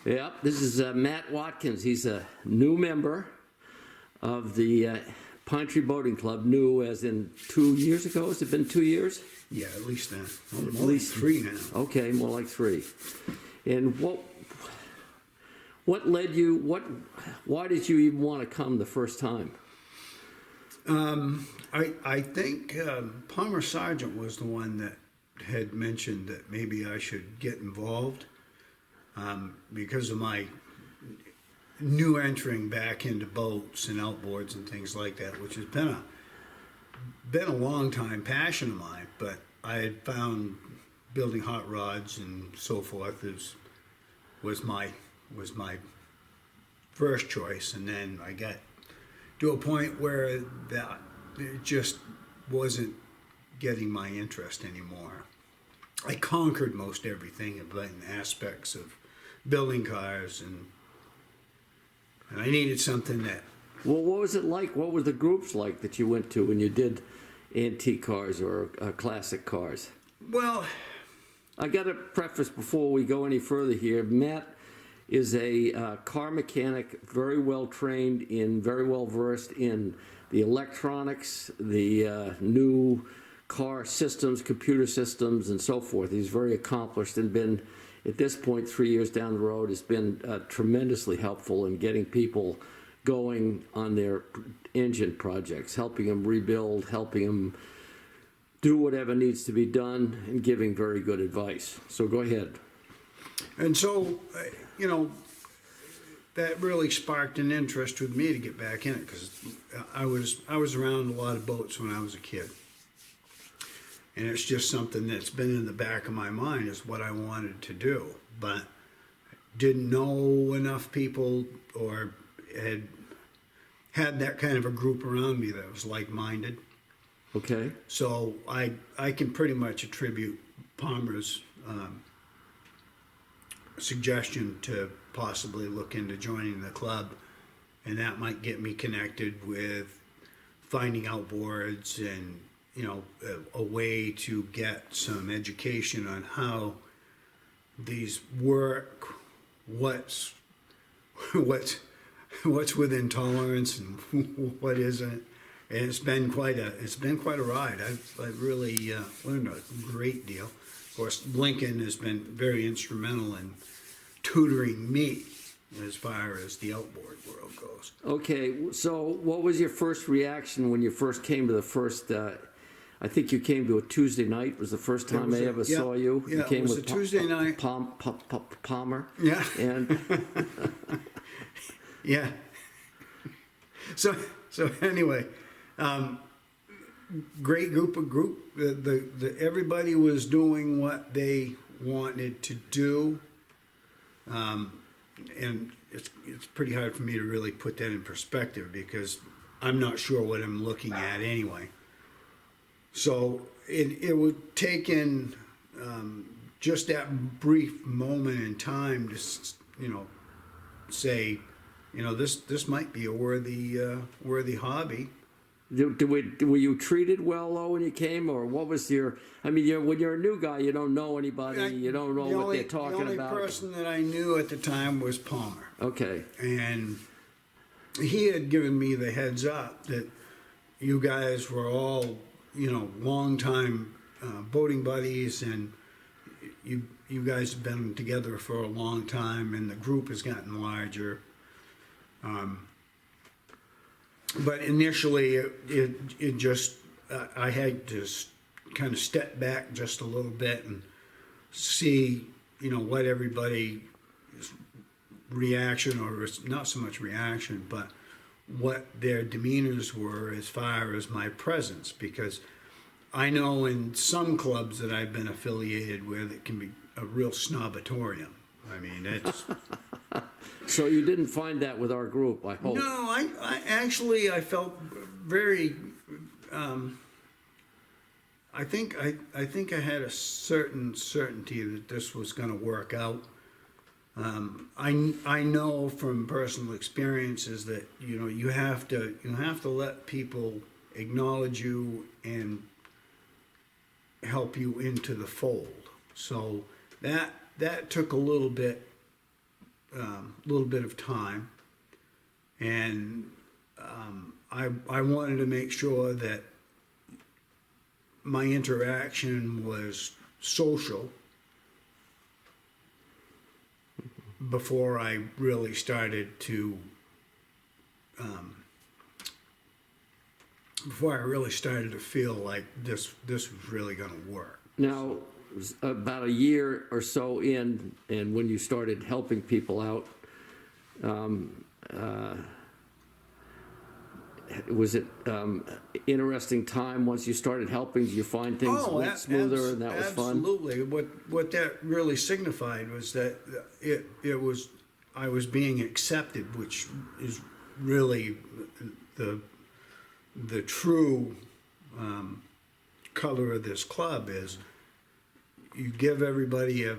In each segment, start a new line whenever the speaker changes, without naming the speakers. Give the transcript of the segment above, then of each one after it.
Yeah, this is Matt Watkins. He's a new member of the Pine Tree Boating Club. New as in 2 years ago. Has it been 2 years?
Yeah, at least that.
At
More
least
like 3 now.
Okay, more like 3. And what led you? Why did you even want to come the first time?
I think Palmer Sargent was the one that had mentioned that maybe I should get involved because of my new entering back into boats and outboards and things like that, which has been a long time passion of mine. But I had found building hot rods and so forth was my first choice, and then I got to a point where that it just wasn't getting my interest anymore. I conquered most everything in aspects of building cars, and I needed something that.
Well, what was it like? What were the groups like that you went to when you did antique cars or classic cars?
Well,
I got to preface before we go any further here. Matt is a car mechanic, very well trained in, very well versed in the electronics, the new car systems, computer systems, and so forth. He's very accomplished and been, at this point, 3 years down the road, has been tremendously helpful in getting people going on their engine projects, helping them rebuild, helping them do whatever needs to be done, and giving very good advice. So go ahead.
and so, that really sparked an interest with me to get back in it because I was around a lot of boats when I was a kid. And it's just something that's been in the back of my mind is what I wanted to do, but didn't know enough people or had that kind of a group around me that was like-minded.
Okay.
So I can pretty much attribute Palmer's suggestion to possibly look into joining the club, and that might get me connected with finding outboards and a way to get some education on how these work, what's within tolerance and what isn't. And it's been quite a ride. I've really learned a great deal. Of course, Lincoln has been very instrumental in tutoring me as far as the outboard world goes.
Okay, so what was your first reaction when you first came to the first? I think you came to a Tuesday night. Was the first time I ever saw you?
Yeah,
you came
it was
with
a Tuesday night.
Palmer.
Yeah.
And
Yeah. So anyway, great group. Everybody was doing what they wanted to do, and it's pretty hard for me to really put that in perspective because I'm not sure what I'm looking at anyway. So it would take in just that brief moment in time to say, this might be a worthy hobby.
were you treated well though when you came, or what was your? I mean, when you're a new guy, you don't know anybody, you don't know what they're talking about.
The only person that I knew at the time was Palmer.
Okay.
And he had given me the heads up that you guys were all, long-time boating buddies, and you guys have been together for a long time, and the group has gotten larger. But initially, it just I had to kind of step back just a little bit and see, what everybody's reaction, or not so much reaction, but what their demeanors were as far as my presence, because I know in some clubs that I've been affiliated with, it can be a real snobatorium. I mean, it's.
So you didn't find that with our group, I hope.
No, I actually felt very. I think I had a certain certainty that this was going to work out. I know from personal experiences that you have to let people acknowledge you and help you into the fold. So that took a little bit little bit of time, and I wanted to make sure that my interaction was social before I really started to feel like this was really going to work.
Now, about a year or so in, and when you started helping people out, was it interesting time once you started helping? Did you find things went smoother and that was fun?
Absolutely. What that really signified was that it was I was being accepted, which is really the true color of this club is you give everybody a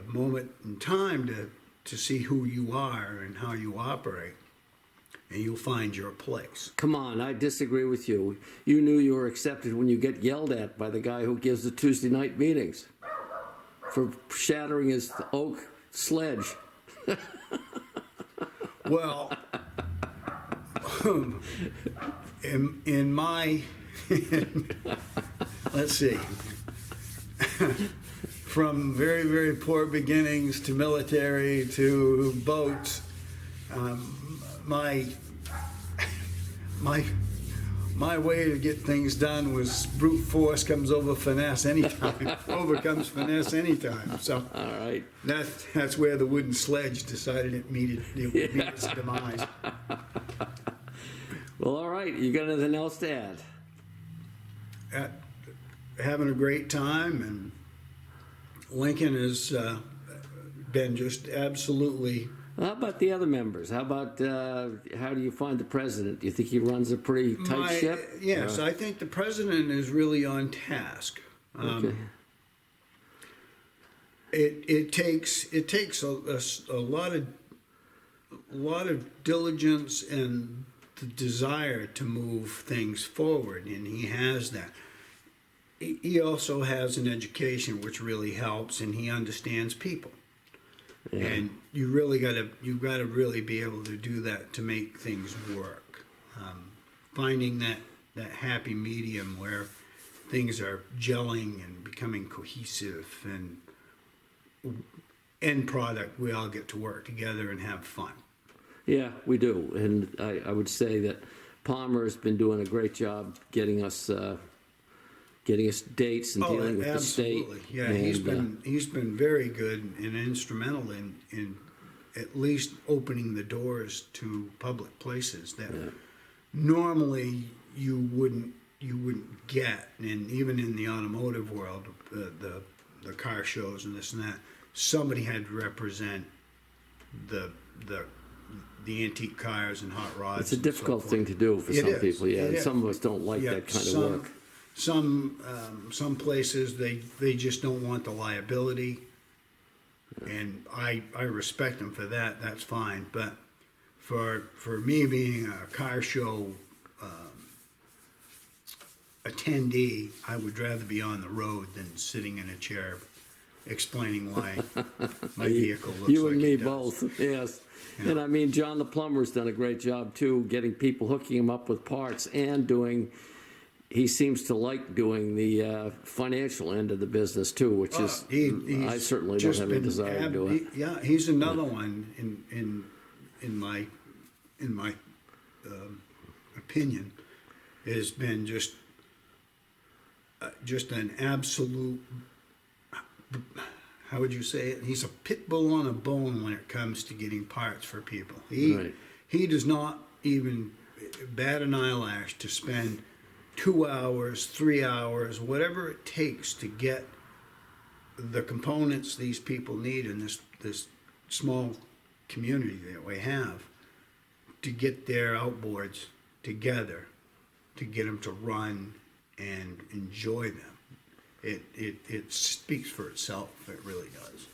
moment in time to see who you are and how you operate, and you'll find your place.
Come on, I disagree with you. You knew you were accepted when you get yelled at by the guy who gives the Tuesday night meetings for shattering his oak sledge.
Well, in my, let's see, from very, very poor beginnings to military to boats, my way to get things done was brute force comes over finesse anytime, overcomes finesse anytime. So
All right.
that's where the wooden sledge decided it would meet its demise.
Well, all right. You got anything else to add?
Having a great time, and Lincoln has been just absolutely.
How about the other members? How about how do you find the president? Do you think he runs a pretty tight ship?
Yes, I think the president is really on task.
Okay.
It takes a lot of diligence and the desire to move things forward, and he has that. He also has an education which really helps, and he understands people.
Yeah.
And you've got to really be able to do that to make things work. Finding that happy medium where things are gelling and becoming cohesive, and end product, we all get to work together and have fun.
Yeah, we do. And I would say that Palmer has been doing a great job getting us dates and dealing with the state.
Absolutely. Yeah,
And,
he's been very good and instrumental in at least opening the doors to public places that normally you wouldn't get. And even in the automotive world, the car shows and this and that, somebody had to represent the antique cars and hot rods.
It's a difficult thing to do for
It
some
is.
people. Yeah,
It is.
some of us don't like that kind of work.
Some places they just don't want the liability, and I respect them for that. That's fine. But for me being a car show attendee, I would rather be on the road than sitting in a chair explaining why my vehicle looks
You
like
and me
it does.
both, yes.
Yeah.
And I mean, John the plumber's done a great job too, getting people, hooking him up with parts and doing, he seems to like doing the financial end of the business too, which is,
He's
I certainly don't
just
have any
been
desire to do it.
Yeah, he's another one in my opinion has been just an absolute. How would you say it? He's a pit bull on a bone when it comes to getting parts for people.
Right.
He does not even bat an eyelash to spend 2 hours, 3 hours, whatever it takes to get the components these people need in this small community that we have, to get their outboards together, to get them to run and enjoy them. It speaks for itself. It really does.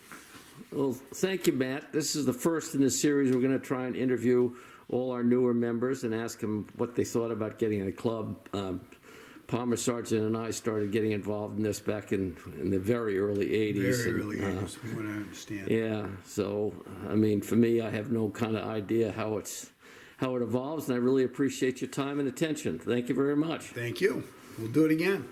Well, thank you, Matt. This is the first in the series. We're going to try and interview all our newer members and ask them what they thought about getting in the club. Palmer Sergeant and I started getting involved in this back in the very early 80s.
Very
and,
early 80s, from what I understand.
yeah, so, I mean, for me, I have no kind of idea how it evolves, and I really appreciate your time and attention. Thank you very much.
Thank you. We'll do it again.